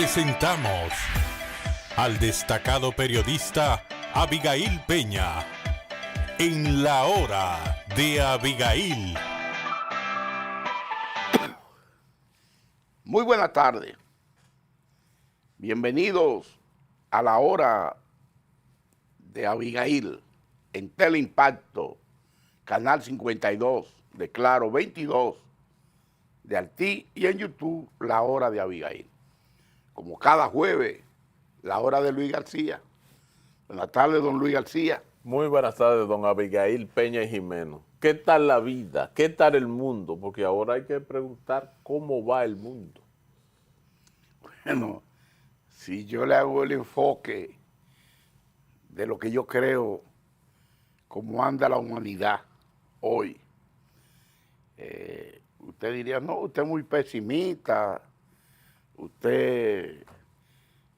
Presentamos al destacado periodista Abigail Peña en La Hora de Abigail. Muy buenas tardes. Bienvenidos a La Hora de Abigail en Teleimpacto, Canal 52 de Claro 22 de Altí y en YouTube La Hora de Abigail. Como cada jueves, La Hora de Luis García. Buenas tardes, don Luis García. Muy buenas tardes, don Abigail Peña y Jimeno. ¿Qué tal la vida? ¿Qué tal el mundo? Porque ahora hay que preguntar cómo va el mundo. Bueno, si yo le hago el enfoque de lo que yo creo, cómo anda la humanidad hoy, usted diría, no, usted es muy pesimista, usted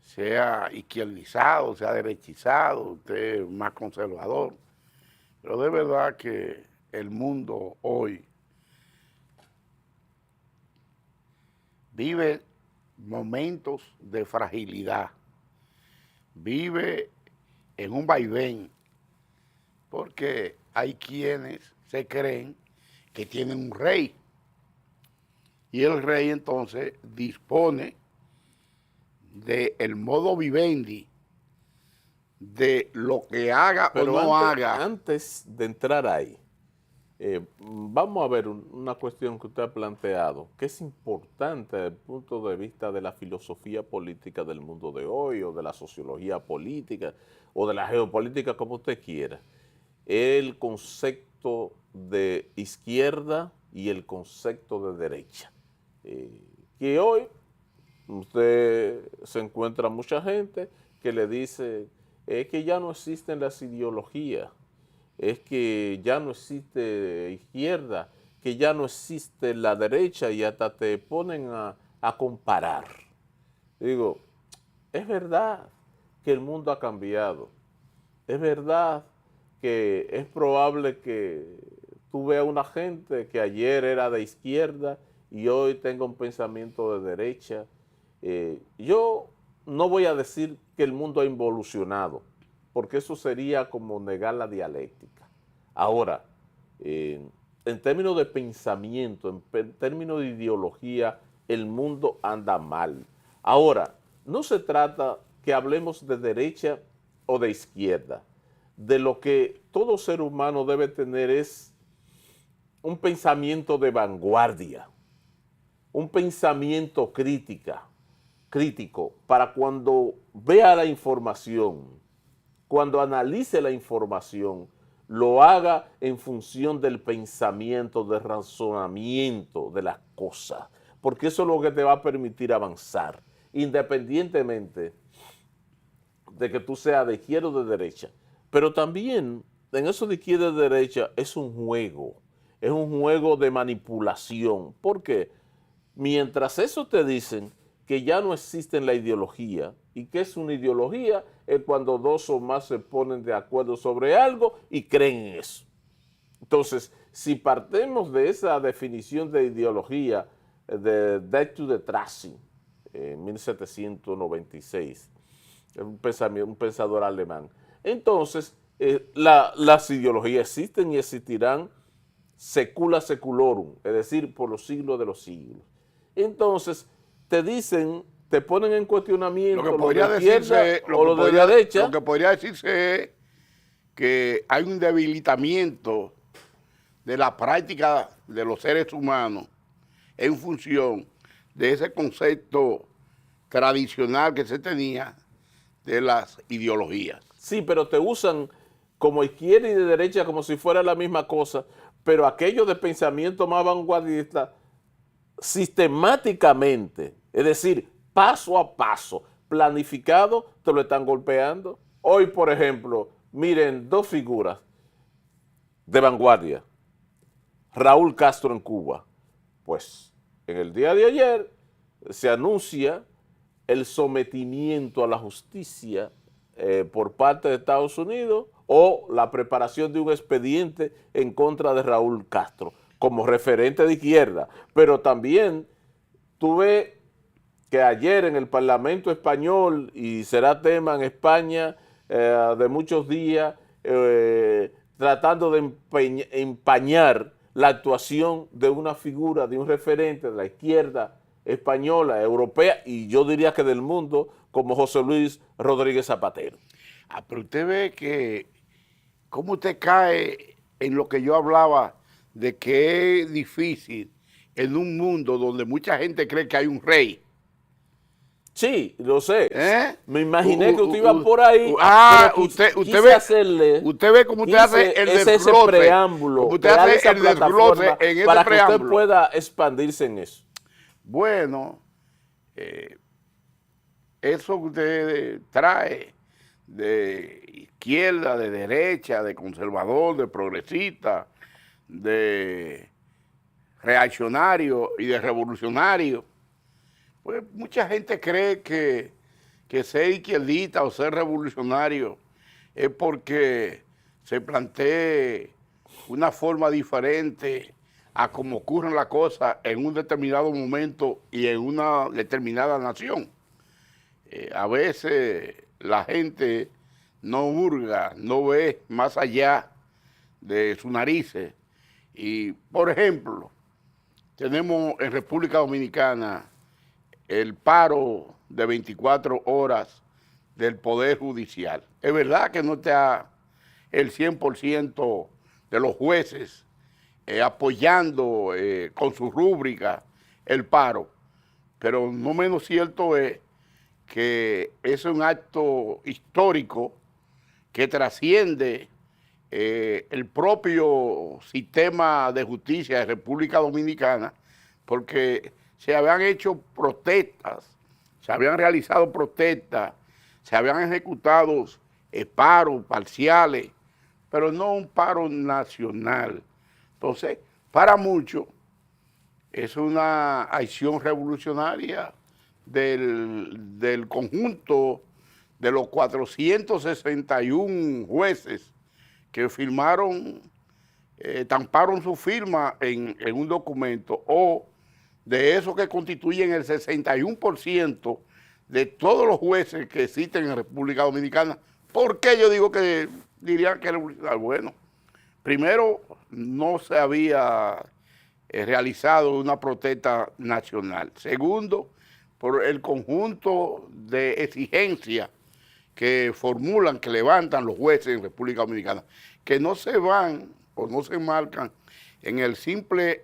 sea izquierdizado, sea derechizado, usted es más conservador, pero de verdad que el mundo hoy vive momentos de fragilidad, vive en un vaivén, porque hay quienes se creen que tienen un rey, y el rey entonces dispone del modo vivendi, de lo que haga Pero o no haga. antes de entrar ahí, vamos a ver una cuestión que usted ha planteado, que es importante desde el punto de vista de la filosofía política del mundo de hoy, o de la sociología política, o de la geopolítica, como usted quiera. El concepto de izquierda y el concepto de derecha. Que hoy usted se encuentra mucha gente que le dice que ya no existen las ideologías, es que ya no existe izquierda, que ya no existe la derecha, y hasta te ponen a comparar. Digo, es verdad que el mundo ha cambiado, es verdad que es probable que tú veas una gente que ayer era de izquierda y hoy tenga un pensamiento de derecha. Yo no voy a decir que el mundo ha involucionado, porque eso sería como negar la dialéctica. Ahora, en términos de pensamiento, en términos de ideología, el mundo anda mal. Ahora, no se trata que hablemos de derecha o de izquierda. De lo que todo ser humano debe tener es un pensamiento de vanguardia, un pensamiento crítico, para cuando vea la información, cuando analice la información, lo haga en función del pensamiento, del razonamiento de las cosas, porque eso es lo que te va a permitir avanzar, independientemente de que tú seas de izquierda o de derecha. Pero también en eso de izquierda y de derecha es un juego de manipulación. ¿Por qué? Mientras eso te dicen que ya no existe la ideología, y que es una ideología es cuando dos o más se ponen de acuerdo sobre algo y creen en eso. Entonces, si partimos de esa definición de ideología de Derecho de Tracy, en 1796, un pensador alemán, entonces las ideologías existen y existirán secula seculorum, es decir, por los siglos de los siglos. Entonces, te ponen en cuestionamiento Lo que podría decirse, lo de derecha. Lo que podría decirse es que hay un debilitamiento de la práctica de los seres humanos en función de ese concepto tradicional que se tenía de las ideologías. Sí, pero te usan como izquierda y de derecha como si fuera la misma cosa, pero aquello de pensamiento más vanguardista sistemáticamente, es decir, paso a paso, planificado, te lo están golpeando. Hoy, por ejemplo, miren dos figuras de vanguardia. Raúl Castro en Cuba. Pues en el día de ayer se anuncia el sometimiento a la justicia por parte de Estados Unidos, o la preparación de un expediente en contra de Raúl Castro como referente de izquierda. Pero también tú ves que ayer en el Parlamento español, y será tema en España de muchos días, tratando de empañar la actuación de una figura, de un referente de la izquierda española, europea, y yo diría que del mundo, como José Luis Rodríguez Zapatero. Pero usted ve que, cómo usted cae en lo que yo hablaba, de que es difícil en un mundo donde mucha gente cree que hay un rey. Sí, lo sé. ¿Eh? Me imaginé que usted iba por ahí. Usted ve cómo usted hace el desglose. Ese preámbulo, como usted hace el desglose en ese para preámbulo. Que usted pueda expandirse en eso. Bueno, eso que usted trae de izquierda, de derecha, de conservador, de progresista, de reaccionario y de revolucionario, pues mucha gente cree que ser izquierdista o ser revolucionario es porque se plantee una forma diferente a cómo ocurren las cosas en un determinado momento y en una determinada nación. A veces la gente no hurga, no ve más allá de sus narices. Y, por ejemplo, tenemos en República Dominicana el paro de 24 horas del Poder Judicial. Es verdad que no está el 100% de los jueces apoyando con su rúbrica el paro, pero no menos cierto es que es un acto histórico que trasciende el propio sistema de justicia de República Dominicana, porque se habían hecho protestas, se habían realizado protestas, se habían ejecutado paros parciales, pero no un paro nacional. Entonces, para muchos, es una acción revolucionaria del conjunto de los 461 jueces que firmaron, estamparon su firma en un documento, o de esos que constituyen el 61% de todos los jueces que existen en República Dominicana. ¿Por qué yo digo que dirían que es revolucionario? Bueno, primero, no se había realizado una protesta nacional. Segundo, por el conjunto de exigencias que formulan, que levantan los jueces en República Dominicana, que no se van o no se marcan en la simple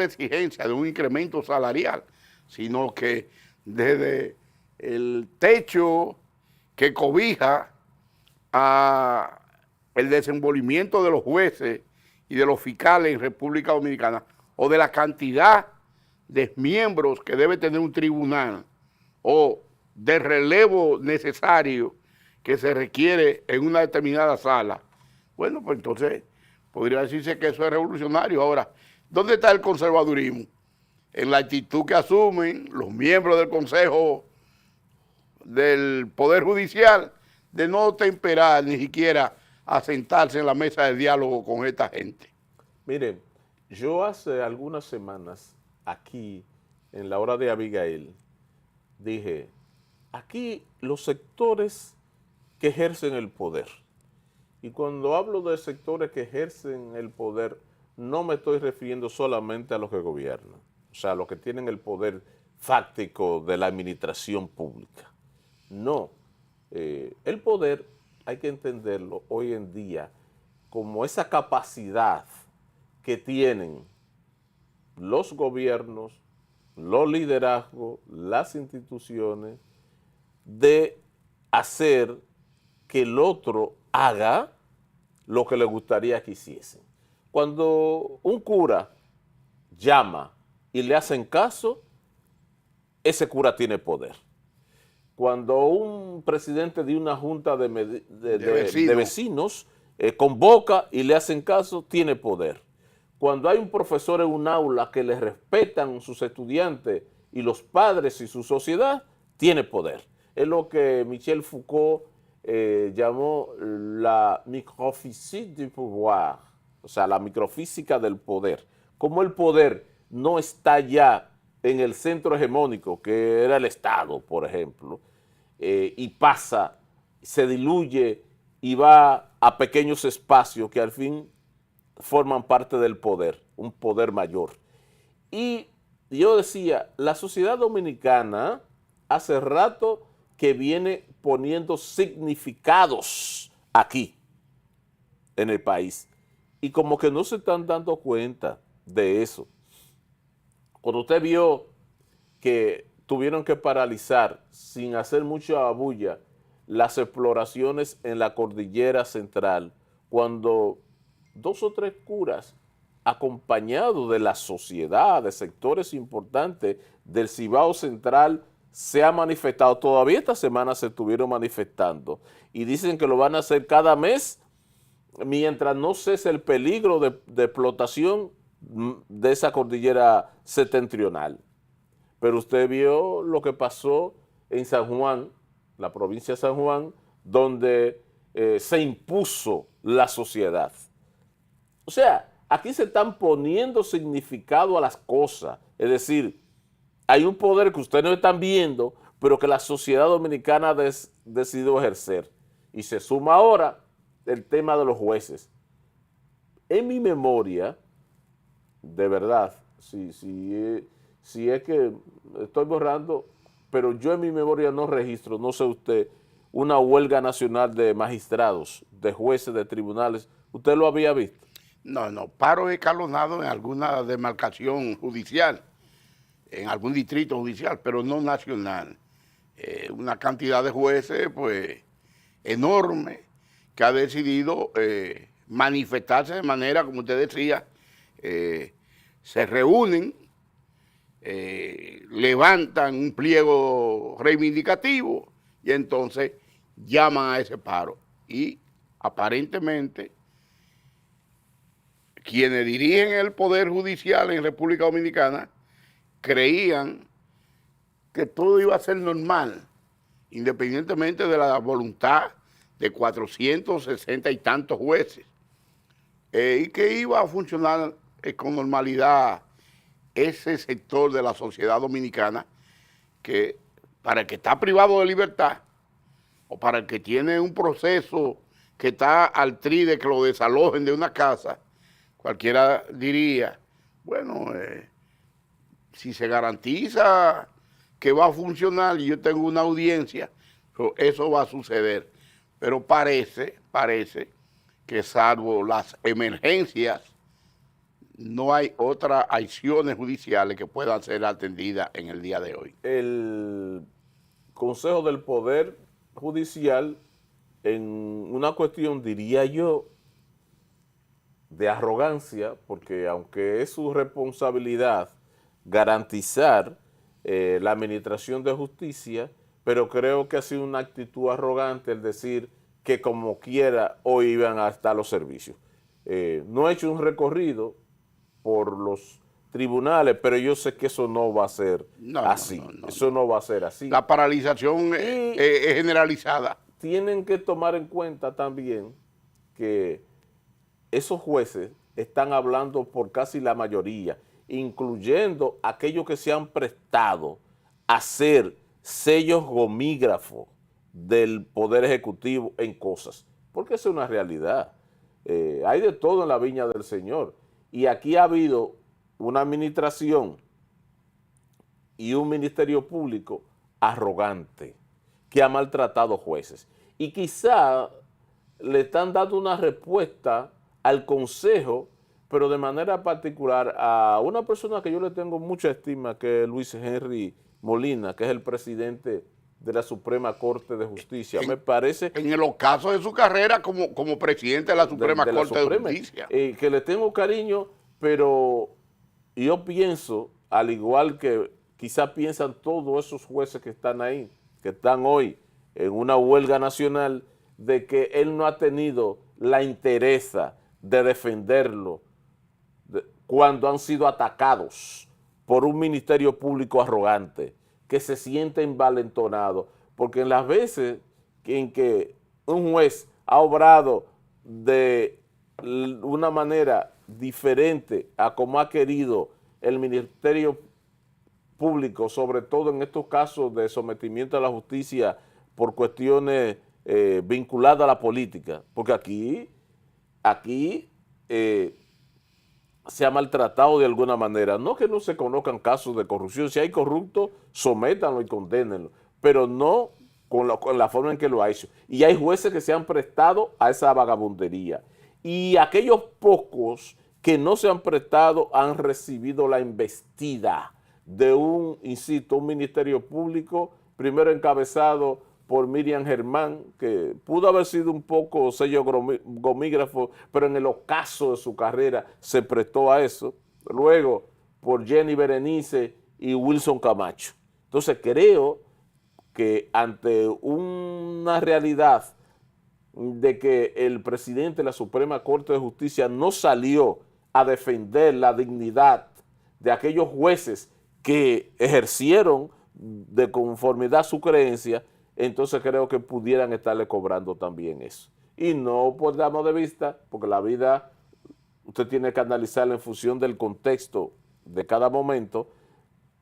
exigencia de un incremento salarial, sino que desde el techo que cobija a el desenvolvimiento de los jueces y de los fiscales en República Dominicana, o de la cantidad de miembros que debe tener un tribunal, o de relevo necesario que se requiere en una determinada sala. Bueno, pues entonces podría decirse que eso es revolucionario. Ahora, ¿dónde está el conservadurismo? En la actitud que asumen los miembros del Consejo del Poder Judicial de no temperar ni siquiera a sentarse en la mesa de diálogo con esta gente. Miren, yo hace algunas semanas aquí en la hora de Abigail dije, aquí los sectores que ejercen el poder, y cuando hablo de sectores que ejercen el poder, no me estoy refiriendo solamente a los que gobiernan, o sea, a los que tienen el poder fáctico de la administración pública. No, el poder hay que entenderlo hoy en día como esa capacidad que tienen los gobiernos, los liderazgos, las instituciones, de hacer que el otro haga lo que le gustaría que hiciesen. Cuando un cura llama y le hacen caso, ese cura tiene poder. Cuando un presidente de una junta de vecinos convoca y le hacen caso, tiene poder. Cuando hay un profesor en un aula que le respetan sus estudiantes y los padres y su sociedad, tiene poder. Es lo que Michel Foucault llamó la microphysique du pouvoir, o sea, la microfísica del poder. Como el poder no está ya en el centro hegemónico, que era el Estado, por ejemplo, y pasa, se diluye y va a pequeños espacios que al fin forman parte del poder, un poder mayor. Y yo decía, la sociedad dominicana hace rato que viene poniendo significados aquí, en el país, y como que no se están dando cuenta de eso. Cuando usted vio que tuvieron que paralizar, sin hacer mucha bulla, las exploraciones en la cordillera central, cuando 2 o 3 curas, acompañados de la sociedad, de sectores importantes del Cibao Central, se ha manifestado, todavía esta semana se estuvieron manifestando, y dicen que lo van a hacer cada mes, mientras no cese el peligro de explotación de esa cordillera septentrional. Pero usted vio lo que pasó en San Juan, la provincia de San Juan, donde se impuso la sociedad. O sea, aquí se están poniendo significado a las cosas. Es decir, hay un poder que ustedes no están viendo, pero que la sociedad dominicana ha decidido ejercer. Y se suma ahora el tema de los jueces. En mi memoria, de verdad, si es que estoy borrando, pero yo en mi memoria no registro, no sé usted, una huelga nacional de magistrados, de jueces, de tribunales. ¿Usted lo había visto? No, paro escalonado en alguna demarcación judicial, en algún distrito judicial, pero no nacional. Una cantidad de jueces, pues, enorme, que ha decidido manifestarse de manera, como usted decía, se reúnen, levantan un pliego reivindicativo y entonces llaman a ese paro. Y aparentemente quienes dirigen el Poder Judicial en República Dominicana creían que todo iba a ser normal, independientemente de la voluntad de 460 y tantos jueces, y que iba a funcionar con normalidad ese sector de la sociedad dominicana que para el que está privado de libertad o para el que tiene un proceso que está al tri de que lo desalojen de una casa, cualquiera diría, bueno, si se garantiza que va a funcionar y yo tengo una audiencia, eso va a suceder. Pero parece que salvo las emergencias, no hay otras acciones judiciales que puedan ser atendidas en el día de hoy. El Consejo del Poder Judicial, en una cuestión, diría yo, de arrogancia, porque aunque es su responsabilidad garantizar la administración de justicia, pero creo que ha sido una actitud arrogante el decir que como quiera hoy iban a estar los servicios. No he hecho un recorrido por los tribunales, pero yo sé que eso no va a ser así. Eso no va a ser así. La paralización es generalizada. Tienen que tomar en cuenta también que esos jueces están hablando por casi la mayoría, incluyendo aquellos que se han prestado a ser sellos gomígrafos del Poder Ejecutivo en cosas, porque eso es una realidad. Hay de todo en la viña del Señor. Y aquí ha habido una administración y un ministerio público arrogante que ha maltratado jueces. Y quizá le están dando una respuesta al Consejo, pero de manera particular a una persona que yo le tengo mucha estima, que es Luis Henry Molina, que es el presidente de la Suprema Corte de Justicia. Me parece... En el ocaso de su carrera como presidente de la Suprema Corte de Justicia. Que le tengo cariño, pero yo pienso, al igual que quizás piensan todos esos jueces que están ahí, que están hoy en una huelga nacional, de que él no ha tenido la entereza de defenderlo cuando han sido atacados por un ministerio público arrogante, que se siente envalentonado, porque en las veces en que un juez ha obrado de una manera diferente a como ha querido el ministerio públicos, sobre todo en estos casos de sometimiento a la justicia por cuestiones vinculadas a la política, porque aquí se ha maltratado de alguna manera. No que no se conozcan casos de corrupción, si hay corruptos, sométanlo y condénenlo, pero no con la forma en que lo ha hecho. Y hay jueces que se han prestado a esa vagabundería. Y aquellos pocos que no se han prestado han recibido la embestida de insisto, un ministerio público, primero encabezado por Miriam Germán, que pudo haber sido un poco sello gomígrafo, pero en el ocaso de su carrera se prestó a eso. Luego, por Jenny Berenice y Wilson Camacho. Entonces, creo que ante una realidad de que el presidente de la Suprema Corte de Justicia no salió a defender la dignidad de aquellos jueces que ejercieron de conformidad a su creencia, entonces creo que pudieran estarle cobrando también eso. Y no perdamos de vista, porque la vida usted tiene que analizarla en función del contexto de cada momento,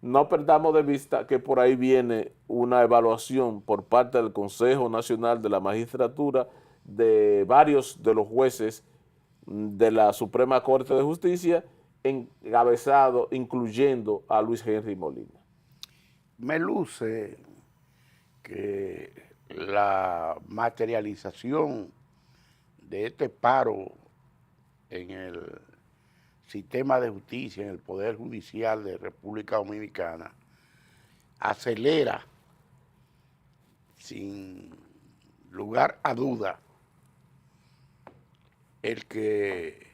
no perdamos de vista que por ahí viene una evaluación por parte del Consejo Nacional de la Magistratura de varios de los jueces de la Suprema Corte de Justicia, encabezado, incluyendo a Luis Henry Molina. Me luce que la materialización de este paro en el sistema de justicia, en el Poder Judicial de República Dominicana, acelera, sin lugar a duda, el que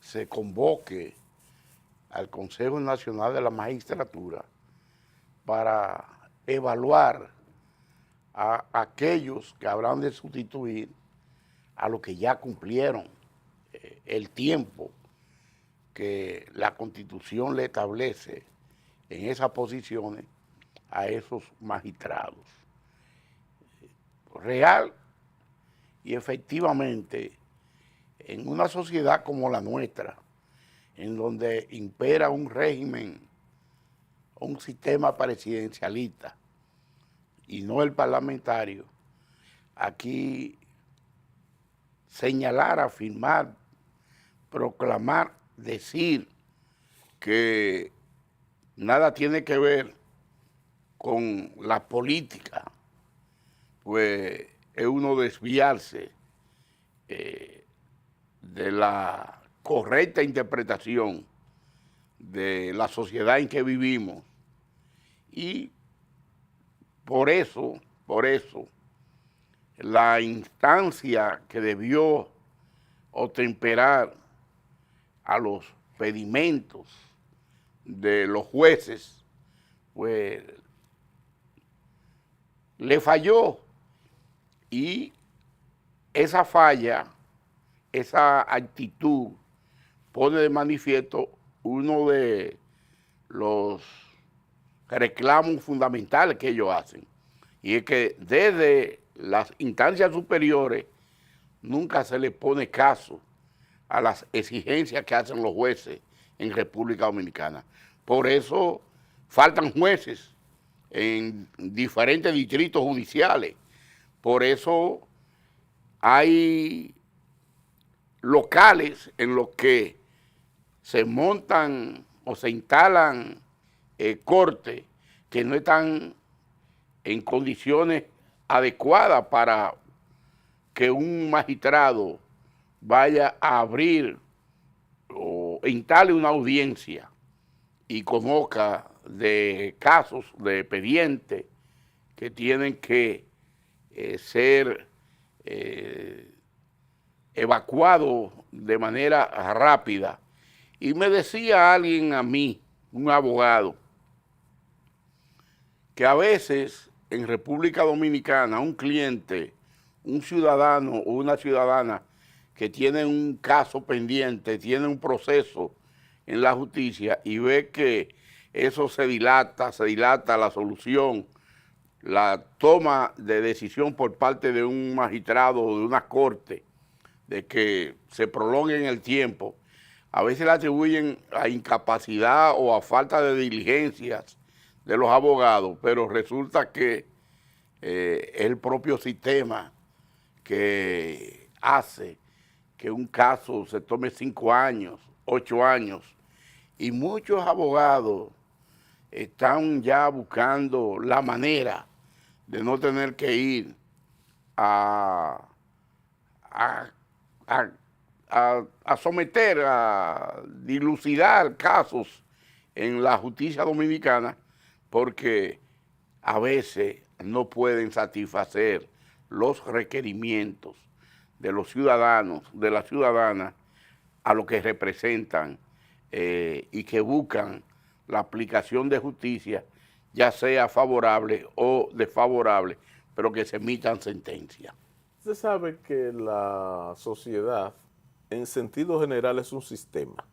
se convoque al Consejo Nacional de la Magistratura para evaluar a aquellos que habrán de sustituir a los que ya cumplieron el tiempo que la Constitución le establece en esas posiciones a esos magistrados. Real y efectivamente, en una sociedad como la nuestra, en donde impera un régimen, un sistema presidencialista y no el parlamentario, aquí señalar, afirmar, proclamar, decir que nada tiene que ver con la política, pues es uno desviarse de la correcta interpretación de la sociedad en que vivimos. Y por eso, la instancia que debió otemperar a los pedimentos de los jueces, pues le falló, y esa falla, esa actitud pone de manifiesto uno de los reclamos fundamentales que ellos hacen, y es que desde las instancias superiores nunca se le pone caso a las exigencias que hacen los jueces en República Dominicana. Por eso faltan jueces en diferentes distritos judiciales. Por eso hay locales en los que se montan o se instalan cortes que no están en condiciones adecuadas para que un magistrado vaya a abrir o instale una audiencia y conozca de casos de expedientes que tienen que ser evacuados de manera rápida. Y me decía alguien a mí, un abogado, que a veces en República Dominicana un cliente, un ciudadano o una ciudadana que tiene un caso pendiente, tiene un proceso en la justicia y ve que eso se dilata la solución, la toma de decisión por parte de un magistrado o de una corte, de que se prolongue en el tiempo, a veces le atribuyen a incapacidad o a falta de diligencias de los abogados, pero resulta que es el propio sistema que hace que un caso se tome 5 años, 8 años, y muchos abogados están ya buscando la manera de no tener que ir a someter, a dilucidar casos en la justicia dominicana, porque a veces no pueden satisfacer los requerimientos de los ciudadanos, de las ciudadanas, a lo que representan y que buscan la aplicación de justicia, ya sea favorable o desfavorable, pero que se emitan sentencias. Usted sabe que la sociedad, en sentido general, es un sistema.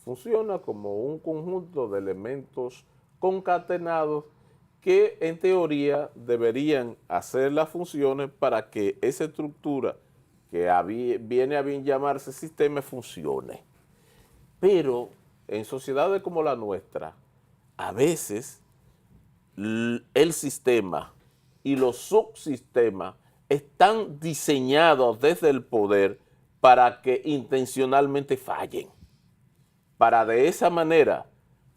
Funciona como un conjunto de elementos concatenados que en teoría deberían hacer las funciones para que esa estructura que viene a bien llamarse sistema funcione. Pero en sociedades como la nuestra, a veces el sistema y los subsistemas están diseñados desde el poder para que intencionalmente fallen, para de esa manera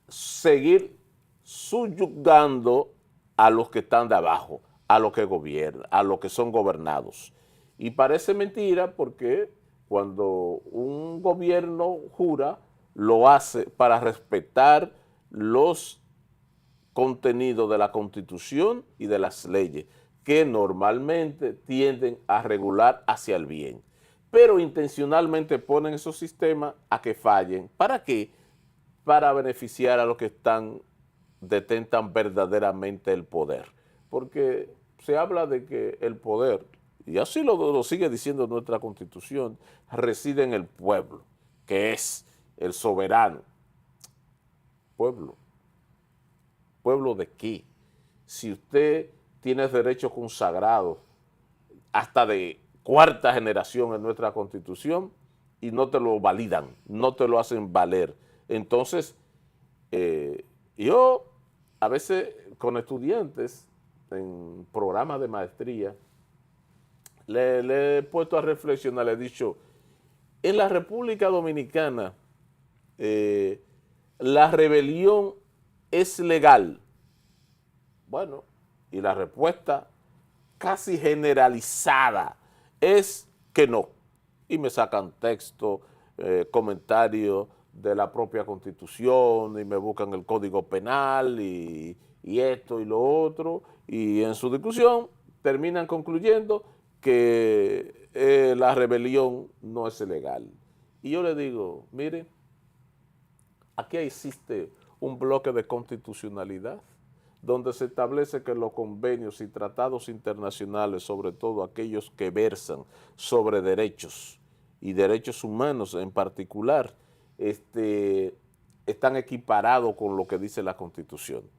seguir subyugando a los que están de abajo, a los que gobiernan, a los que son gobernados. Y parece mentira porque cuando un gobierno jura, lo hace para respetar los contenidos de la Constitución y de las leyes, que normalmente tienden a regular hacia el bien, pero intencionalmente ponen esos sistemas a que fallen. ¿Para qué? Para beneficiar a los que detentan verdaderamente el poder. Porque se habla de que el poder, y así lo sigue diciendo nuestra Constitución, reside en el pueblo, que es el soberano. ¿Pueblo? ¿Pueblo de qué? Si usted tiene derechos consagrados hasta de cuarta generación en nuestra Constitución y no te lo validan, no te lo hacen valer. Entonces, yo a veces con estudiantes en programas de maestría le he puesto a reflexionar, le he dicho, en la República Dominicana la rebelión es legal. Bueno, y la respuesta casi generalizada es que no. Y me sacan texto, comentarios de la propia Constitución y me buscan el Código Penal y esto y lo otro, y en su discusión terminan concluyendo que la rebelión no es legal. Y yo le digo, mire, aquí existe un bloque de constitucionalidad donde se establece que los convenios y tratados internacionales, sobre todo aquellos que versan sobre derechos y derechos humanos en particular, están equiparados con lo que dice la Constitución.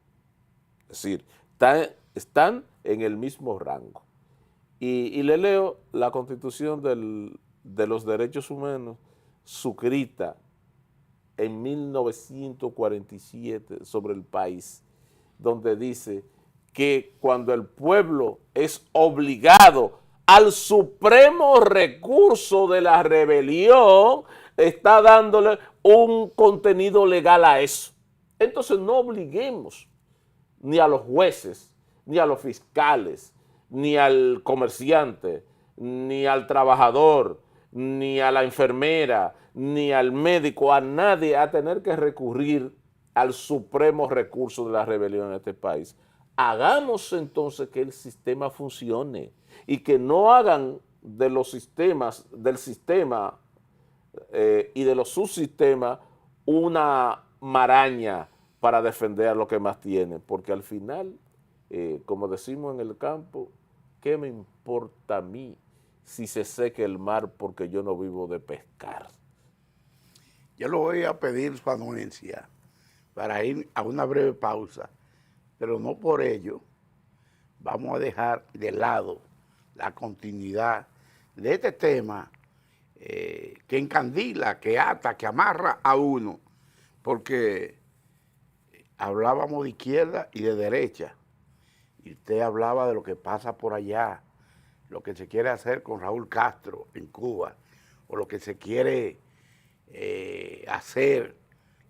Es decir, están en el mismo rango. Y le leo la Constitución de los Derechos Humanos, suscrita en 1947 sobre el país, donde dice que cuando el pueblo es obligado al supremo recurso de la rebelión, está dándole un contenido legal a eso. Entonces no obliguemos ni a los jueces, ni a los fiscales, ni al comerciante, ni al trabajador, ni a la enfermera, ni al médico, a nadie a tener que recurrir al supremo recurso de la rebelión en este país. Hagamos entonces que el sistema funcione y que no hagan de los sistemas, del sistema y de los subsistemas una maraña para defender a lo que más tienen, porque al final, como decimos en el campo, ¿qué me importa a mí si se seque el mar porque yo no vivo de pescar? Yo le voy a pedir su anuencia para ir a una breve pausa, pero no por ello vamos a dejar de lado la continuidad de este tema que encandila, que ata, que amarra a uno, porque hablábamos de izquierda y de derecha, y usted hablaba de lo que pasa por allá, lo que se quiere hacer con Raúl Castro en Cuba, o lo que se quiere hacer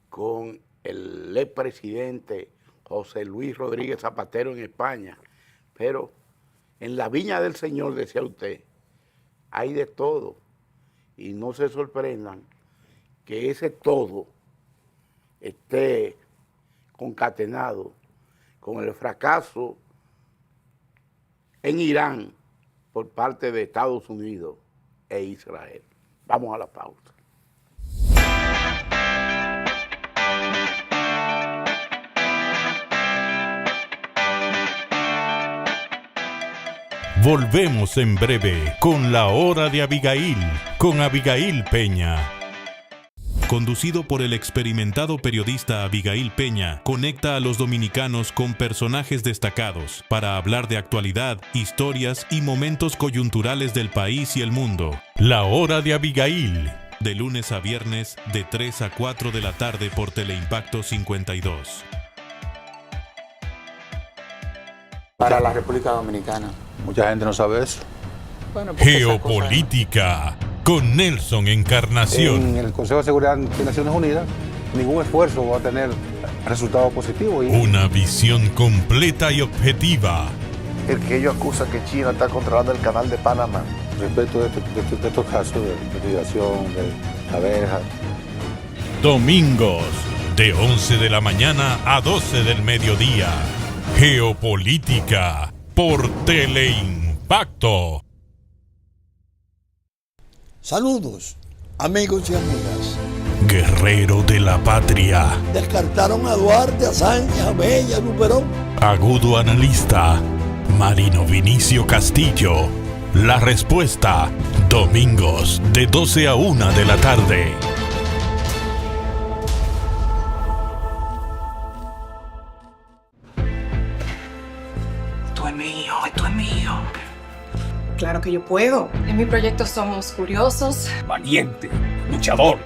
con el expresidente José Luis Rodríguez Zapatero en España. Pero en la viña del Señor, decía usted, hay de todo. Y no se sorprendan que ese todo esté concatenado con el fracaso en Irán por parte de Estados Unidos e Israel. Vamos a la pausa. Volvemos en breve con La Hora de Abigail, con Abigail Peña. Conducido por el experimentado periodista Abigail Peña, conecta a los dominicanos con personajes destacados para hablar de actualidad, historias y momentos coyunturales del país y el mundo. La Hora de Abigail, de lunes a viernes de 3 a 4 de la tarde por Teleimpacto 52. Para la República Dominicana. Mucha gente no sabe eso. Bueno, porque Geopolítica, con Nelson Encarnación. En el Consejo de Seguridad de Naciones Unidas, ningún esfuerzo va a tener resultados positivos. Una visión completa y objetiva. El que ellos acusan que China está controlando el canal de Panamá. Respecto de estos casos de migración, de abejas. Domingos, de 11 de la mañana a 12 del mediodía. Geopolítica, por Teleimpacto. Saludos, amigos y amigas. Guerrero de la patria. Descartaron a Duarte, a Sánchez, a Bella, a Luperón. Agudo analista, Marino Vinicio Castillo. La respuesta, domingos de 12 a 1 de la tarde. Esto es mío. Claro que yo puedo. En mi proyecto somos curiosos, valiente, luchador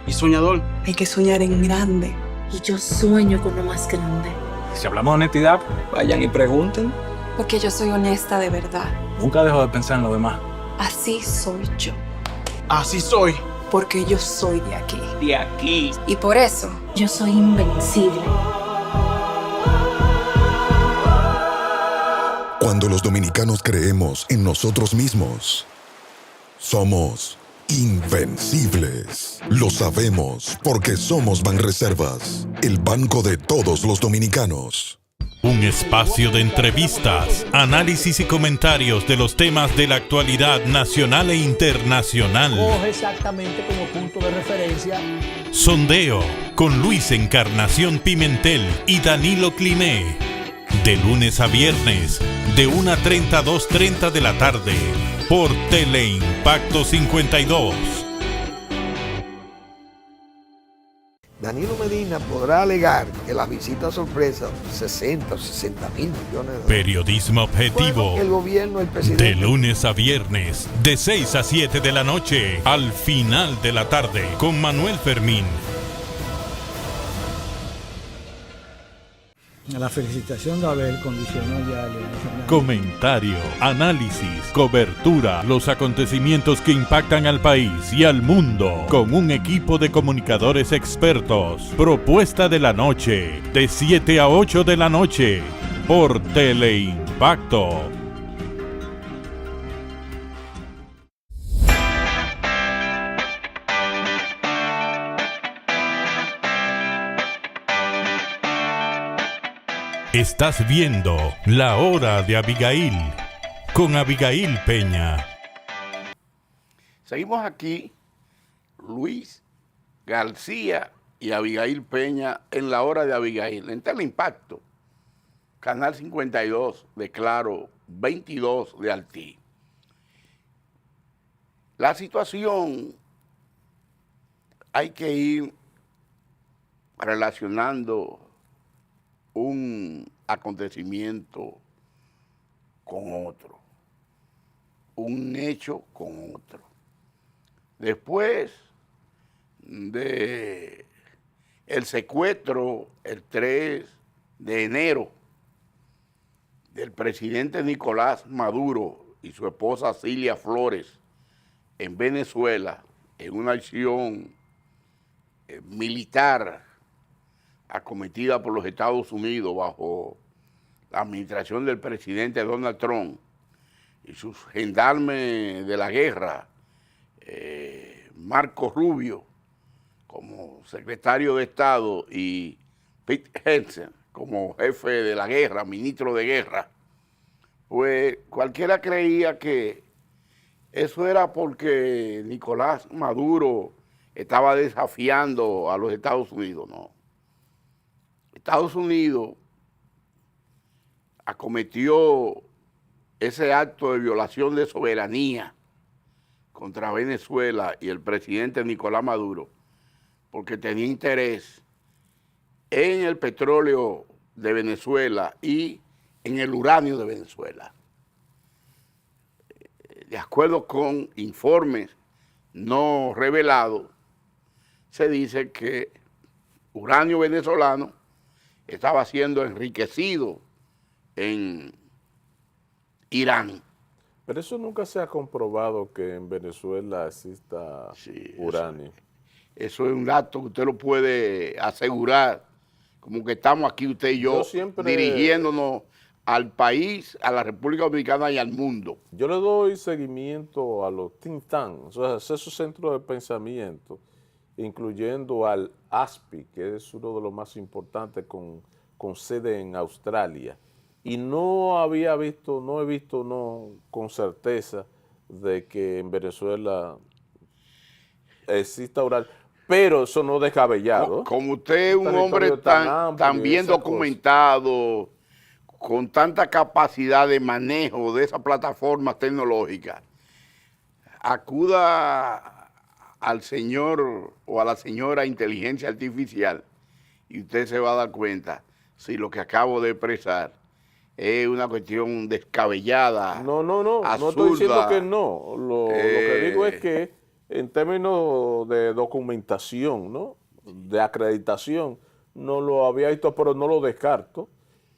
y soñador. Hay que soñar en grande. Y yo sueño con lo más grande. Si hablamos de honestidad, vayan y pregunten. porque yo soy honesta de verdad. Nunca dejo de pensar en lo demás. Así soy yo. Así soy. Porque yo soy de aquí. De aquí. Y por eso, yo soy invencible. Cuando los dominicanos creemos en nosotros mismos, somos invencibles. Lo sabemos porque somos Banreservas, el banco de todos los dominicanos. Un espacio de entrevistas, análisis y comentarios de los temas de la actualidad nacional e internacional. Coge exactamente como punto de referencia. Sondeo con Luis Encarnación Pimentel y Danilo Cliné. De lunes a viernes, de 1:30 a 2:30 de la tarde, por Teleimpacto 52. Danilo Medina podrá alegar que la visita sorpresa, 60 o 60 mil millones de dólares. Periodismo objetivo. El gobierno, el presidente. De lunes a viernes, de 6 a 7 de la noche, al final de la tarde, con Manuel Fermín. La felicitación de Abel condicionó ya el emocional. Comentario, análisis, cobertura, los acontecimientos que impactan al país y al mundo, con un equipo de comunicadores expertos. Propuesta de la noche, de 7 a 8 de la noche, por Teleimpacto. Estás viendo La Hora de Abigail, con Abigail Peña. Seguimos aquí, Luis García y Abigail Peña en La Hora de Abigail, en Teleimpacto, Canal 52 de Claro, 22 de Altí. La situación hay que ir relacionando un acontecimiento con otro, un hecho con otro. Después de el secuestro el 3 de enero del presidente Nicolás Maduro y su esposa Cilia Flores en Venezuela, en una acción militar acometida por los Estados Unidos bajo la administración del presidente Donald Trump y sus gendarmes de la guerra, Marco Rubio como secretario de Estado y Pete Hegseth como jefe de la guerra, ministro de guerra, pues cualquiera creía que eso era porque Nicolás Maduro estaba desafiando a los Estados Unidos. No. Estados Unidos acometió ese acto de violación de soberanía contra Venezuela y el presidente Nicolás Maduro porque tenía interés en el petróleo de Venezuela y en el uranio de Venezuela. De acuerdo con informes no revelados, se dice que uranio venezolano estaba siendo enriquecido en Irán. Pero eso nunca se ha comprobado que en Venezuela exista uranio. Eso es un dato que usted lo puede asegurar, como que estamos aquí usted y yo dirigiéndonos al país, a la República Dominicana y al mundo. Yo le doy seguimiento a los think tanks, o sea, esos centros de pensamiento, incluyendo al ASPI, que es uno de los más importantes con sede en Australia. Y no he visto con certeza de que en Venezuela exista uranio. Pero eso no es descabellado. Como usted es un hombre tan bien documentado, con tanta capacidad de manejo de esas plataformas tecnológicas, acuda al señor o a la señora inteligencia artificial y usted se va a dar cuenta si lo que acabo de expresar es una cuestión descabellada. No absurda, estoy diciendo que no. Lo que digo es que en términos de documentación, ¿no?, de acreditación, no lo había visto, pero no lo descarto.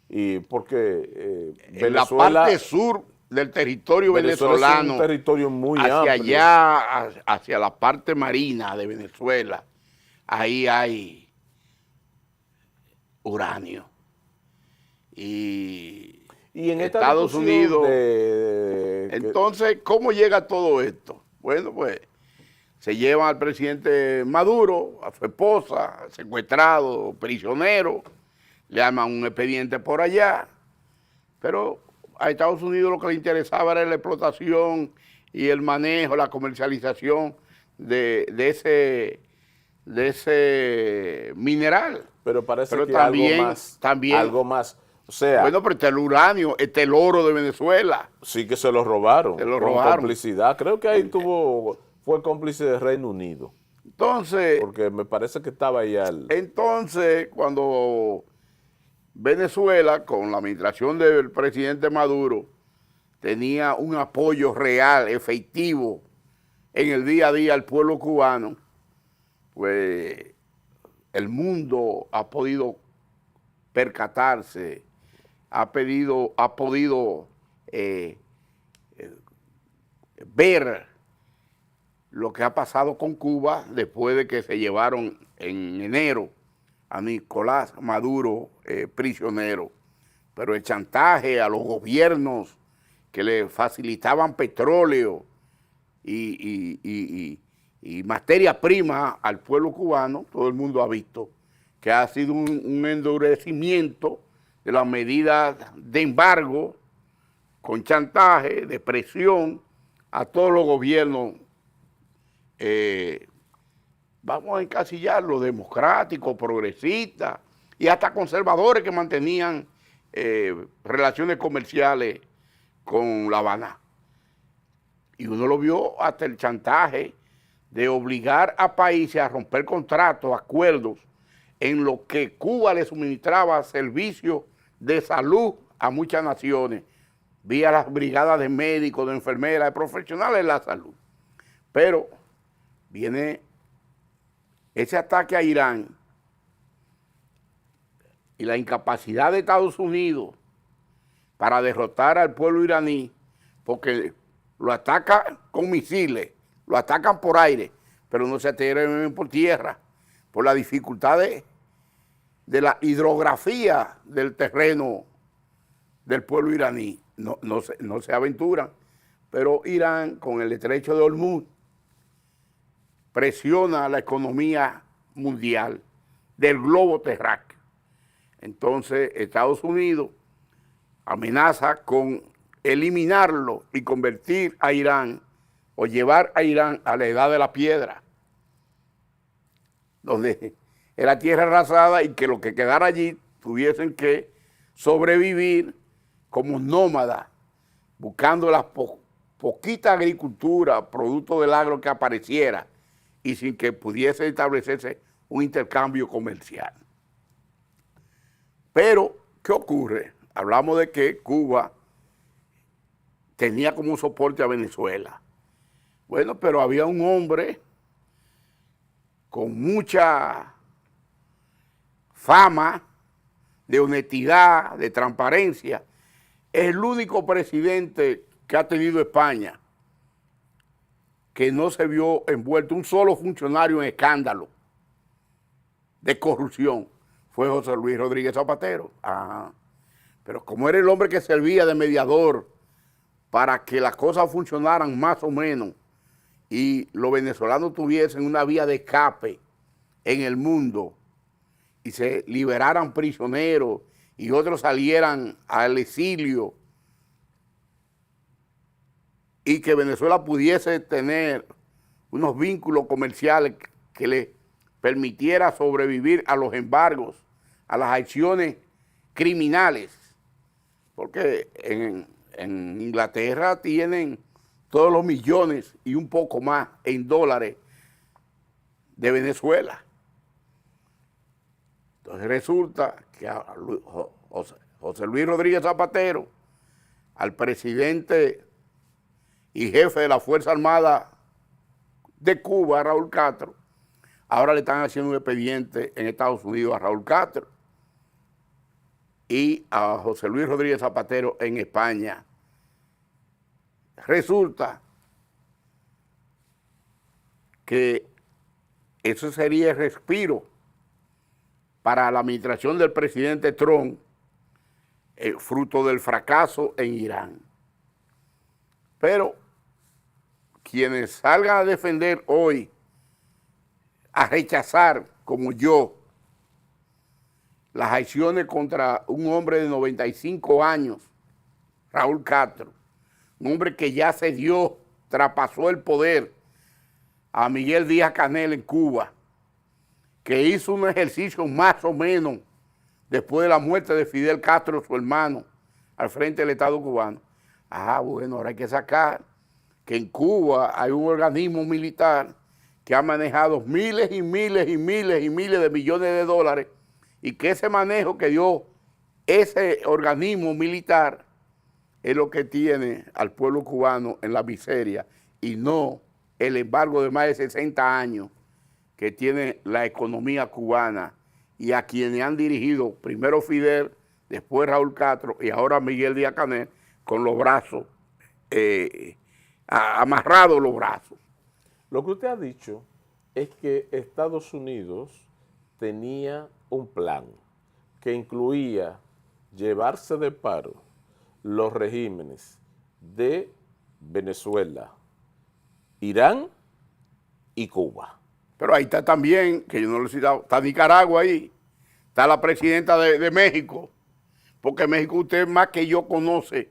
Y porque en la parte sur del territorio venezolano, es un territorio muy hacia amplio. allá, hacia la parte marina de Venezuela, ahí hay uranio. Y en Estados Unidos, entonces, ¿cómo llega todo esto? Bueno, pues se llevan al presidente Maduro, a su esposa, secuestrado, prisionero, le arman un expediente por allá, pero a Estados Unidos lo que le interesaba era la explotación y el manejo, la comercialización de ese mineral. Pero parece que también, algo más. O sea, bueno, pero el uranio, el oro de Venezuela. Sí que se lo robaron. Se lo robaron. Complicidad. Creo que ahí fue cómplice del Reino Unido. Entonces, porque me parece que estaba ahí Entonces, cuando Venezuela, con la administración del presidente Maduro, tenía un apoyo real, efectivo, en el día a día al pueblo cubano, pues el mundo ha podido percatarse, ha podido ver lo que ha pasado con Cuba después de que se llevaron en enero a Nicolás Maduro prisionero. Pero el chantaje a los gobiernos que le facilitaban petróleo y materia prima al pueblo cubano, todo el mundo ha visto que ha sido un endurecimiento de las medidas de embargo con chantaje, de presión a todos los gobiernos, vamos a encasillarlo, democráticos, progresistas y hasta conservadores que mantenían relaciones comerciales con La Habana. Y uno lo vio hasta el chantaje de obligar a países a romper contratos, acuerdos, en lo que Cuba le suministraba servicios de salud a muchas naciones, vía las brigadas de médicos, de enfermeras, de profesionales de la salud. Pero viene ese ataque a Irán y la incapacidad de Estados Unidos para derrotar al pueblo iraní, porque lo atacan con misiles, lo atacan por aire, pero no se atreven por tierra, por la dificultad de la hidrografía del terreno del pueblo iraní. No se aventuran, pero Irán, con el estrecho de Hormuz, presiona la economía mundial del globo terráqueo. Entonces, Estados Unidos amenaza con eliminarlo y convertir a Irán o llevar a Irán a la edad de la piedra, donde era tierra arrasada y que los que quedara allí tuviesen que sobrevivir como nómadas, buscando la poquita agricultura, producto del agro que apareciera, y sin que pudiese establecerse un intercambio comercial. Pero, ¿qué ocurre? Hablamos de que Cuba tenía como soporte a Venezuela. Bueno, pero había un hombre con mucha fama de honestidad, de transparencia. Es el único presidente que ha tenido España que no se vio envuelto un solo funcionario en escándalo de corrupción. Fue José Luis Rodríguez Zapatero. Ajá. Pero como era el hombre que servía de mediador para que las cosas funcionaran más o menos y los venezolanos tuviesen una vía de escape en el mundo y se liberaran prisioneros y otros salieran al exilio y que Venezuela pudiese tener unos vínculos comerciales que le permitiera sobrevivir a los embargos, a las acciones criminales, porque en Inglaterra tienen todos los millones y un poco más en dólares de Venezuela. Entonces resulta que a José Luis Rodríguez Zapatero, al presidente y jefe de la Fuerza Armada de Cuba, Raúl Castro, ahora le están haciendo un expediente en Estados Unidos a Raúl Castro y a José Luis Rodríguez Zapatero en España. Resulta que eso sería el respiro para la administración del presidente Trump, fruto del fracaso en Irán. Pero quienes salgan a defender hoy, a rechazar, como yo, las acciones contra un hombre de 95 años, Raúl Castro, un hombre que ya se dio, traspasó el poder a Miguel Díaz-Canel en Cuba, que hizo un ejercicio más o menos después de la muerte de Fidel Castro, su hermano, al frente del Estado cubano. Ah, bueno, ahora hay que sacar que en Cuba hay un organismo militar que ha manejado miles y miles y miles y miles de millones de dólares y que ese manejo que dio ese organismo militar es lo que tiene al pueblo cubano en la miseria y no el embargo de más de 60 años que tiene la economía cubana y a quienes han dirigido primero Fidel, después Raúl Castro y ahora Miguel Díaz-Canel con los brazos, amarrados los brazos. Lo que usted ha dicho es que Estados Unidos tenía un plan que incluía llevarse de paro los regímenes de Venezuela, Irán y Cuba. Pero ahí está también, que yo no lo he citado, está Nicaragua ahí, está la presidenta de México, porque México usted más que yo conoce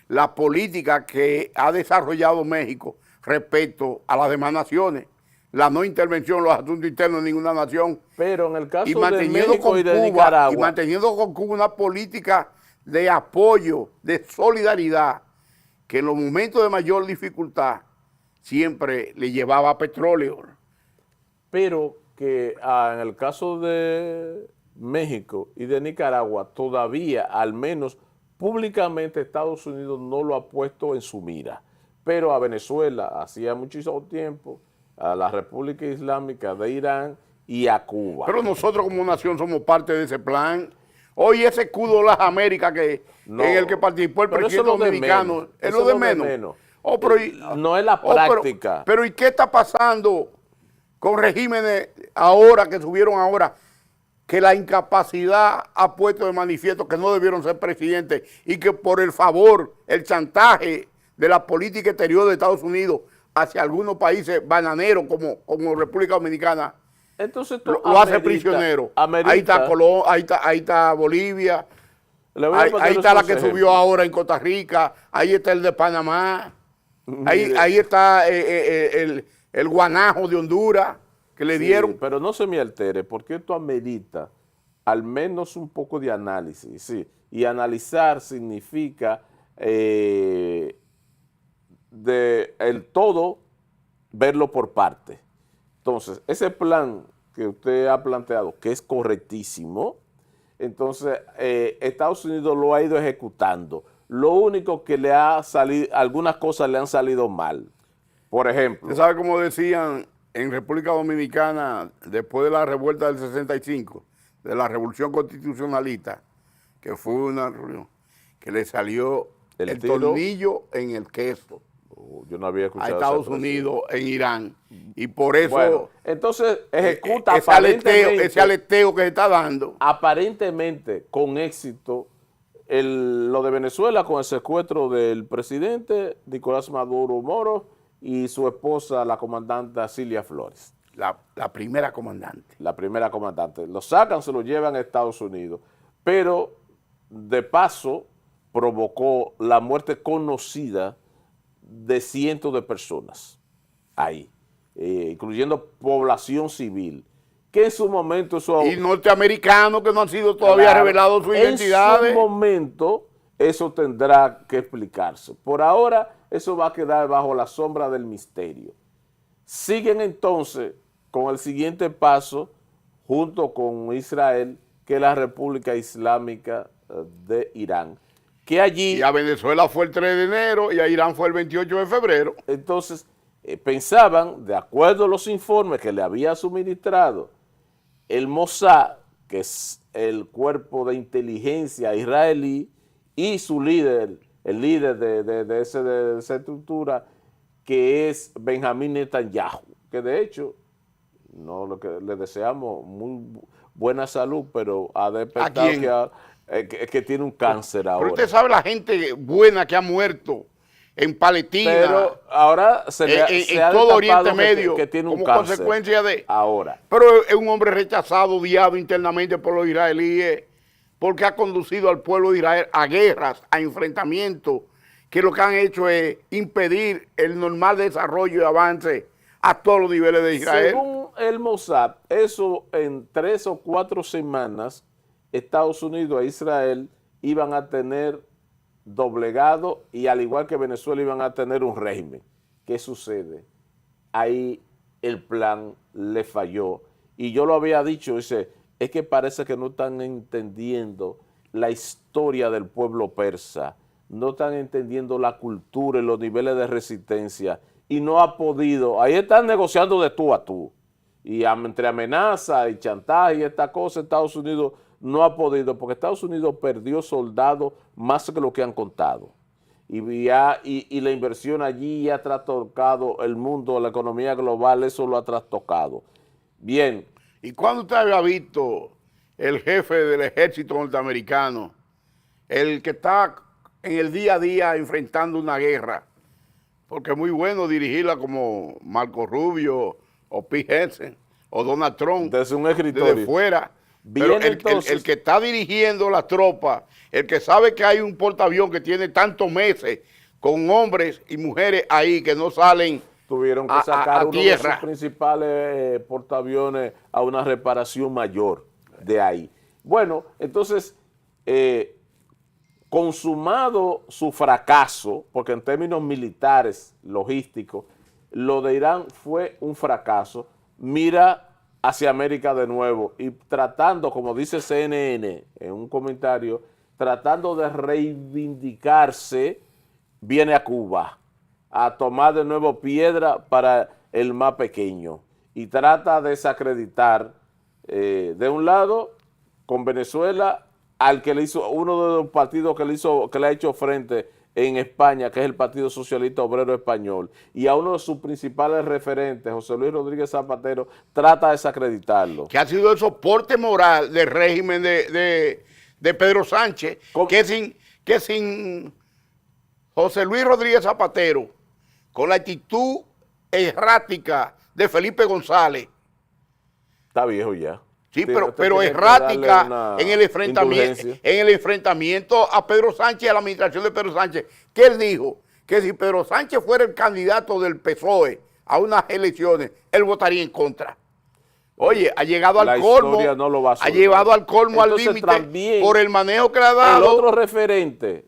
la política que ha desarrollado México respecto a las demás naciones, la no intervención en los asuntos internos de ninguna nación. Pero en el caso de México y de Nicaragua, y manteniendo con Cuba una política de apoyo, de solidaridad, que en los momentos de mayor dificultad siempre le llevaba petróleo. Pero que en el caso de México y de Nicaragua, todavía, al menos públicamente, Estados Unidos no lo ha puesto en su mira. Pero a Venezuela, hacía muchísimo tiempo, a la República Islámica de Irán y a Cuba. Pero nosotros como nación somos parte de ese plan. Hoy ese escudo de las Américas en el que participó el presidente dominicano, es lo de menos. No es la práctica. Pero ¿y qué está pasando con regímenes ahora, que subieron ahora, que la incapacidad ha puesto de manifiesto que no debieron ser presidentes y que por el favor, el chantaje de la política exterior de Estados Unidos hacia algunos países bananeros como República Dominicana, entonces lo hace prisionero? Ahí está ahí está Bolivia, ahí está la que subió ahora en Costa Rica, ahí está el de Panamá, ahí está el guanajo de Honduras que le dieron. Pero no se me altere, porque esto amerita al menos un poco de análisis, ¿sí? Y analizar significa el todo, verlo por parte. Entonces, ese plan que usted ha planteado, que es correctísimo, entonces Estados Unidos lo ha ido ejecutando. Lo único que le ha salido, algunas cosas le han salido mal. Por ejemplo. ¿Usted sabe cómo decían en República Dominicana, después de la revuelta del 65, de la revolución constitucionalista, que fue una reunión, que le salió el tornillo en el queso? Yo no había escuchado a Estados Unidos en Irán. Y por eso... Bueno, entonces ejecuta ese aleteo que se está dando. Aparentemente con éxito lo de Venezuela con el secuestro del presidente Nicolás Maduro Moro y su esposa, la comandante Cilia Flores. La primera comandante. La primera comandante. Lo sacan, se lo llevan a Estados Unidos, pero de paso provocó la muerte conocida de cientos de personas ahí, incluyendo población civil, que en su momento... Y norteamericanos que no han sido todavía revelados sus identidades. En su momento eso tendrá que explicarse. Por ahora eso va a quedar bajo la sombra del misterio. Siguen entonces con el siguiente paso, junto con Israel, que es la República Islámica de Irán, que allí... Y a Venezuela fue el 3 de enero y a Irán fue el 28 de febrero. Entonces, pensaban, de acuerdo a los informes que le había suministrado el Mossad, que es el cuerpo de inteligencia israelí, y su líder, el líder de esa estructura, que es Benjamín Netanyahu, que de hecho, lo que le deseamos muy buena salud, pero ha despertado que tiene un cáncer ahora. Pero usted sabe la gente buena que ha muerto en Palestina, pero ahora en todo Oriente Medio, que tiene un como cáncer consecuencia de... Ahora. Pero es un hombre rechazado, odiado internamente por los israelíes, porque ha conducido al pueblo de Israel a guerras, a enfrentamientos, que lo que han hecho es impedir el normal desarrollo y avance a todos los niveles de Israel. Según el Mossad, eso en 3 o 4 semanas, Estados Unidos e Israel iban a tener doblegado y al igual que Venezuela iban a tener un régimen. ¿Qué sucede? Ahí el plan le falló. Y yo lo había dicho, dice, es que parece que no están entendiendo la historia del pueblo persa, no están entendiendo la cultura y los niveles de resistencia y no ha podido, ahí están negociando de tú a tú. Y entre amenaza y chantaje y esta cosa, Estados Unidos no ha podido, porque Estados Unidos perdió soldados más que lo que han contado. Y la inversión allí ya ha trastocado el mundo, la economía global, eso lo ha trastocado. Bien. ¿Y cuándo usted había visto el jefe del ejército norteamericano, el que está en el día a día enfrentando una guerra? Porque es muy bueno dirigirla como Marco Rubio o Pete Hegseth o Donald Trump. Desde un escritorio. Desde fuera. Pero el que está dirigiendo las tropas, el que sabe que hay un portaavión que tiene tantos meses con hombres y mujeres ahí que no salen tuvieron que sacar a uno de sus principales portaaviones a una reparación mayor de ahí. Bueno, entonces, consumado su fracaso, porque en términos militares, logísticos, lo de Irán fue un fracaso, mira hacia América de nuevo y tratando, como dice CNN en un comentario, tratando de reivindicarse, viene a Cuba a tomar de nuevo piedra para el más pequeño y trata de desacreditar de un lado con Venezuela al que le hizo uno de los partidos que le ha hecho frente en España, que es el Partido Socialista Obrero Español, y a uno de sus principales referentes, José Luis Rodríguez Zapatero, trata de desacreditarlo. Que ha sido el soporte moral del régimen de Pedro Sánchez, que sin José Luis Rodríguez Zapatero, con la actitud errática de Felipe González. Está viejo ya. Sí, pero errática en el enfrentamiento a Pedro Sánchez y a la administración de Pedro Sánchez. Que él dijo que si Pedro Sánchez fuera el candidato del PSOE a unas elecciones, él votaría en contra. Oye, ha llegado al colmo, ha llevado al colmo, al límite, por el manejo que le ha dado. El otro referente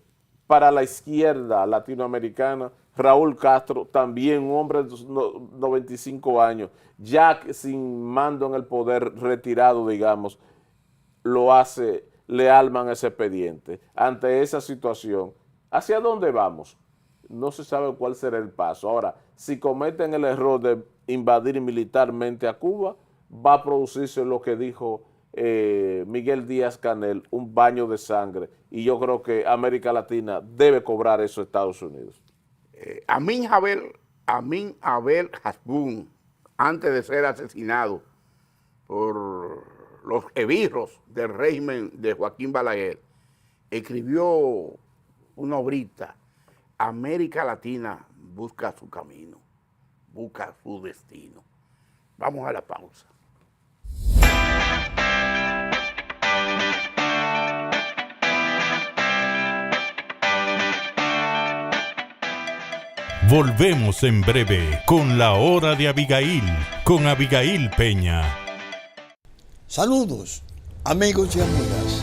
para la izquierda latinoamericana, Raúl Castro, también un hombre de 95 años, ya sin mando en el poder, retirado, digamos, le arman ese expediente. Ante esa situación, ¿hacia dónde vamos? No se sabe cuál será el paso. Ahora, si cometen el error de invadir militarmente a Cuba, va a producirse lo que dijo Miguel Díaz-Canel, un baño de sangre, y yo creo que América Latina debe cobrar eso a Estados Unidos. Amin Abel Hasbun, antes de ser asesinado por los esbirros del régimen de Joaquín Balaguer, escribió una obrita: América Latina busca su camino, busca su destino. Vamos a la pausa. Volvemos en breve con la hora de Abigail, con Abigail Peña. Saludos, amigos y amigas.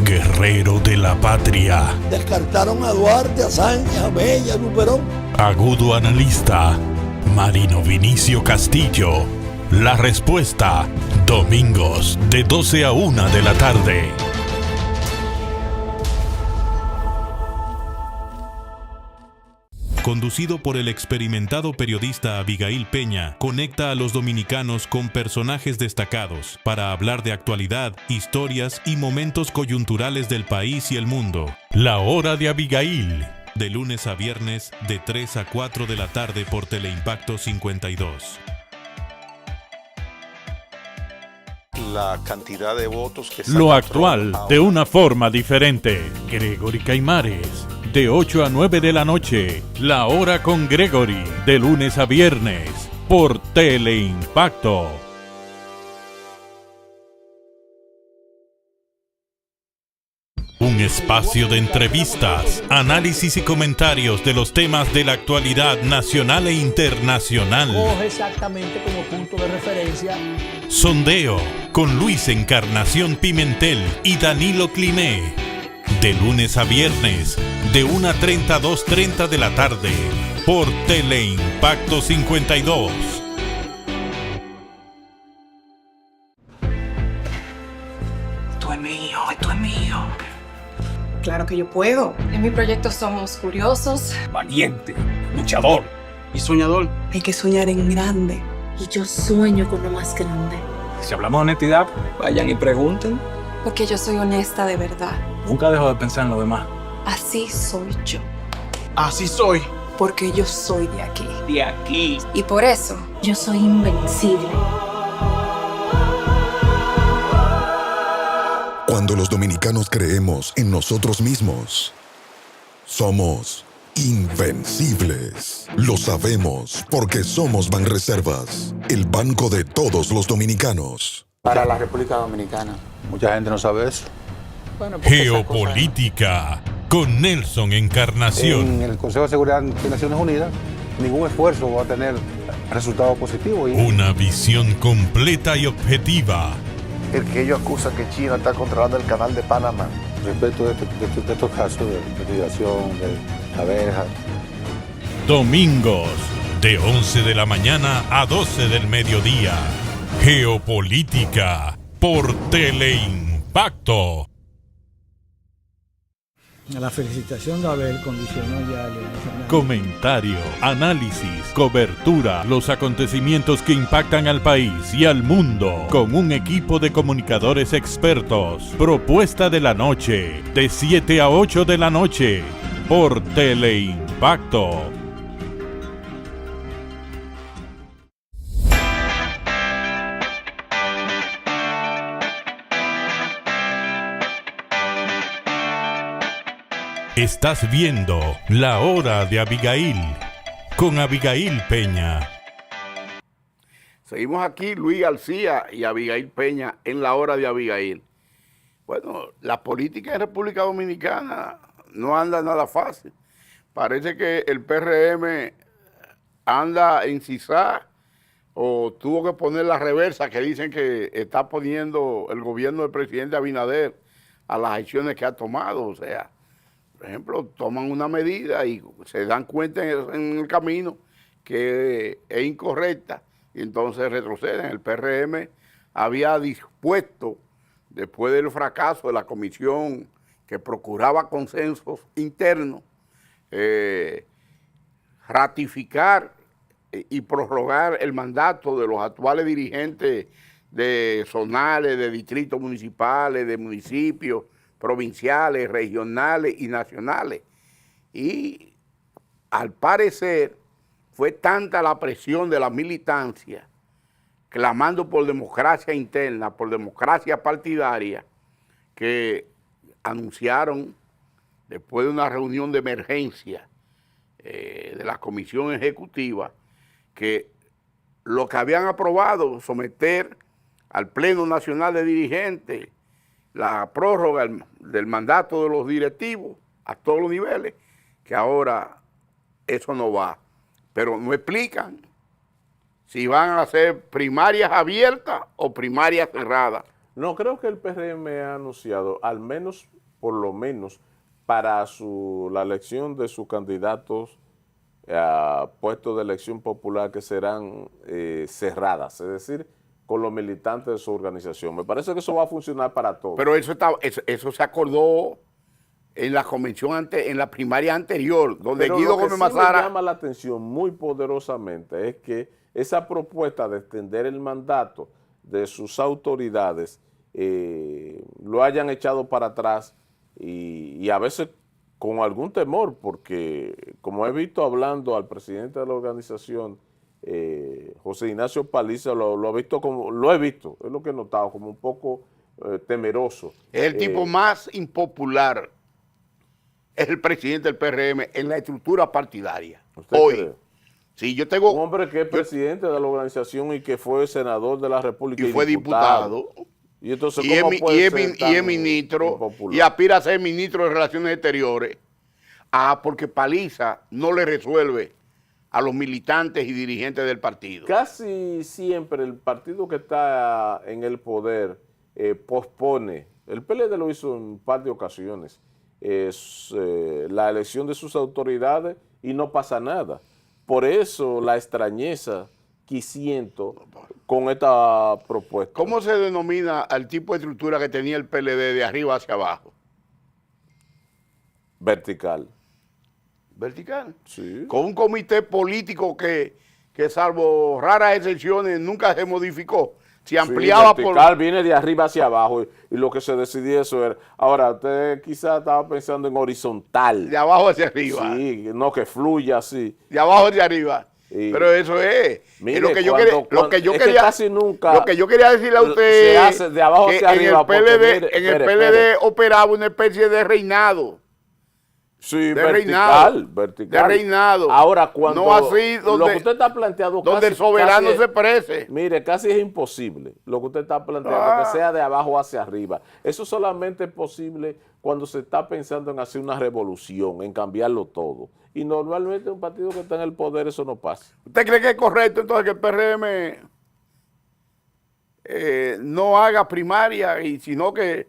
Guerrero de la patria. Descartaron a Duarte, a Sánchez, a Bella, a Luperón. Agudo analista, Marino Vinicio Castillo. La respuesta, domingos de 12 a 1 de la tarde. Conducido por el experimentado periodista Abigail Peña, conecta a los dominicanos con personajes destacados para hablar de actualidad, historias y momentos coyunturales del país y el mundo. La hora de Abigail, de lunes a viernes de 3 a 4 de la tarde por Teleimpacto 52. La cantidad de votos que Lo actual de una forma diferente. Gregory Caimares, de 8 a 9 de la noche. La hora con Gregory, de lunes a viernes por Teleimpacto. Un espacio de entrevistas, análisis y comentarios de los temas de la actualidad nacional e internacional. Coge exactamente como punto de referencia. Sondeo con Luis Encarnación Pimentel y Danilo Cliné. De lunes a viernes, de 1:30 a 2:30 de la tarde, por Teleimpacto 52. Esto es mío, esto es mío. Claro que yo puedo. En mi proyecto somos curiosos, Valiente, luchador y soñador. Hay que soñar en grande. Y yo sueño con lo más grande. Si hablamos de honestidad, vayan y pregunten. porque yo soy honesta de verdad. Nunca dejo de pensar en lo demás. Así soy yo. Así soy. Porque yo soy de aquí. De aquí. Y por eso, yo soy invencible. Cuando los dominicanos creemos en nosotros mismos, somos invencibles. Lo sabemos porque somos Banreservas, el banco de todos los dominicanos. Para la República Dominicana. Mucha gente no sabe eso. Bueno, Geopolítica con Nelson Encarnación. En el Consejo de Seguridad de Naciones Unidas, ningún esfuerzo va a tener resultado positivo. Una visión completa y objetiva. El que ellos acusan que China está controlando el canal de Panamá. Respecto de estos casos de investigación, de abejas. Domingos, de 11 de la mañana a 12 del mediodía. Geopolítica por Teleimpacto. La felicitación de Abel condicionó ya a Leonel Fernández. Comentario, análisis, cobertura, los acontecimientos que impactan al país y al mundo, con un equipo de comunicadores expertos. Propuesta de la noche, de 7 a 8 de la noche, por Teleimpacto. Estás viendo La Hora de Abigail, con Abigail Peña. Seguimos aquí, Luis García y Abigail Peña, en La Hora de Abigail. Bueno, la política en República Dominicana no anda nada fácil. Parece que el PRM anda en CISA o tuvo que poner la reversa que dicen que está poniendo el gobierno del presidente Abinader a las acciones que ha tomado. O sea, por ejemplo, toman una medida y se dan cuenta en el camino que es incorrecta y entonces retroceden. El PRM había dispuesto, después del fracaso de la comisión que procuraba consensos internos, ratificar y prorrogar el mandato de los actuales dirigentes de zonales, de distritos municipales, de municipios, provinciales, regionales y nacionales. Y al parecer fue tanta la presión de la militancia, clamando por democracia interna, por democracia partidaria, que anunciaron, después de una reunión de emergencia de la comisión ejecutiva, que lo que habían aprobado, someter al Pleno Nacional de Dirigentes la prórroga del mandato de los directivos a todos los niveles, que ahora eso no va. Pero no explican si van a ser primarias abiertas o primarias cerradas. No, creo que el PRM ha anunciado, al menos, por lo menos, para la elección de sus candidatos a puestos de elección popular, que serán cerradas, es decir, con los militantes de su organización. Me parece que eso va a funcionar para todos. Pero eso se acordó en la convención en la primaria anterior, donde pero Guido Gómez Gómez Mazara... Lo que sí me llama la atención muy poderosamente es que esa propuesta de extender el mandato de sus autoridades lo hayan echado para atrás y a veces con algún temor, porque como he visto hablando al presidente de la organización, José Ignacio Paliza, lo he visto, es lo que he notado, como un poco temeroso. Es el tipo más impopular, es el presidente del PRM en la estructura partidaria. Hoy. ¿Cree? Sí, yo tengo... Un hombre que es presidente de la organización y que fue senador de la República y fue diputado. Y entonces, ¿cómo puede ser y es ministro impopular? Y aspira a ser ministro de Relaciones Exteriores. Porque Paliza no le resuelve a los militantes y dirigentes del partido. Casi siempre el partido que está en el poder pospone, el PLD lo hizo en un par de ocasiones, la elección de sus autoridades y no pasa nada. Por eso la extrañeza que siento con esta propuesta. ¿Cómo se denomina al tipo de estructura que tenía el PLD de arriba hacia abajo? Vertical. Vertical. Sí. Con un comité político que salvo raras excepciones nunca se modificó. Se ampliaba sí, vertical viene de arriba hacia abajo y lo que se decidía eso era. Ahora, usted quizás estaba pensando en horizontal. De abajo hacia arriba. Sí, no que fluya así. De abajo hacia arriba. Sí. Pero eso es. Mire, es lo que yo quería, casi nunca lo que yo quería decirle a usted se hace de abajo hacia arriba. En el PLD operaba una especie de reinado. Sí, vertical. De reinado. Ahora, cuando no así donde, lo que usted está planteando donde el soberano se exprese. Mire, casi es imposible lo que usted está planteando, que sea de abajo hacia arriba. Eso solamente es posible cuando se está pensando en hacer una revolución, en cambiarlo todo. Y normalmente un partido que está en el poder eso no pasa. ¿Usted cree que es correcto entonces que el PRM no haga primaria y sino que...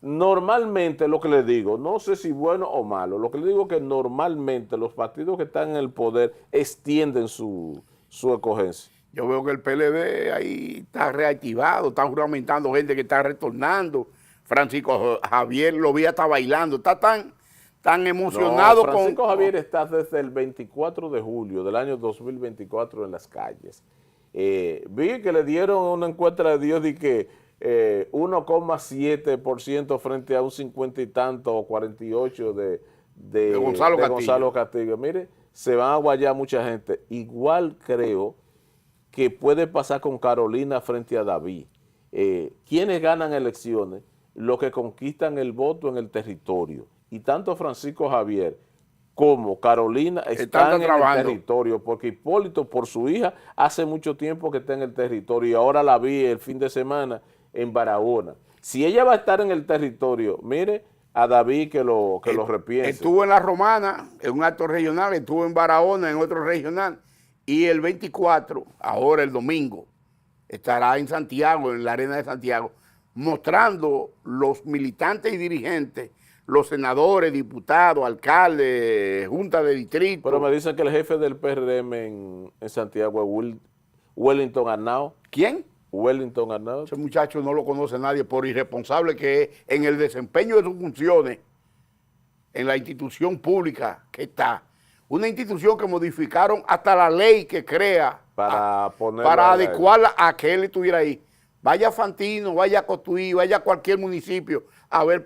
Normalmente lo que le digo, no sé si bueno o malo, lo que le digo es que normalmente los partidos que están en el poder extienden su escogencia. Yo veo que el PLD ahí está reactivado, están juramentando gente que está retornando. Francisco Javier lo vi hasta bailando, está tan emocionados con... Francisco Javier está desde el 24 de julio del año 2024 en las calles. Vi que le dieron una encuesta de Dios de que 1,7% frente a un 50 y tanto o 48 de Gonzalo Castillo. Mire, se van a guayar mucha gente. Igual creo que puede pasar con Carolina frente a David. ¿Quiénes ganan elecciones? Los que conquistan el voto en el territorio. Y tanto Francisco Javier como Carolina están en el territorio, porque Hipólito, por su hija, hace mucho tiempo que está en el territorio y ahora la vi el fin de semana en Barahona. Si ella va a estar en el territorio, mire, a David que lo repiense. Estuvo en La Romana, en un acto regional, estuvo en Barahona, en otro regional, y el 24, ahora el domingo, estará en Santiago, en la Arena de Santiago, mostrando los militantes y dirigentes, los senadores, diputados, alcaldes, junta de distrito. Pero me dicen que el jefe del PRM en Santiago es Wellington Arnao. ¿Quién? Wellington Arnao. Ese muchacho no lo conoce nadie por irresponsable que es en el desempeño de sus funciones en la institución pública que está. Una institución que modificaron hasta la ley que crea para adecuarla a que él estuviera ahí. Vaya a Fantino, vaya a Cotuí, vaya a cualquier municipio a ver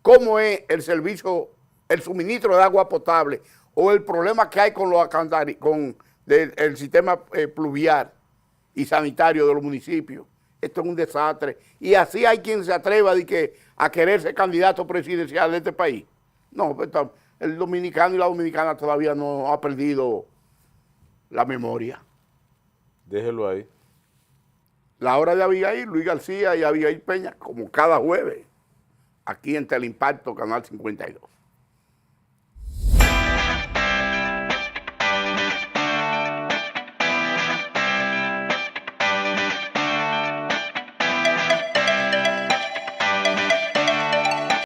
cómo es el servicio, el suministro de agua potable o el problema que hay con el sistema pluvial y sanitario de los municipios. Esto es un desastre. Y así hay quien se atreva a querer ser candidato presidencial de este país. No, pues, el dominicano y la dominicana todavía no ha perdido la memoria. Déjelo ahí. La hora de Abigail, Luis García y Abigail Peña, como cada jueves, aquí en Teleimpacto, Canal 52.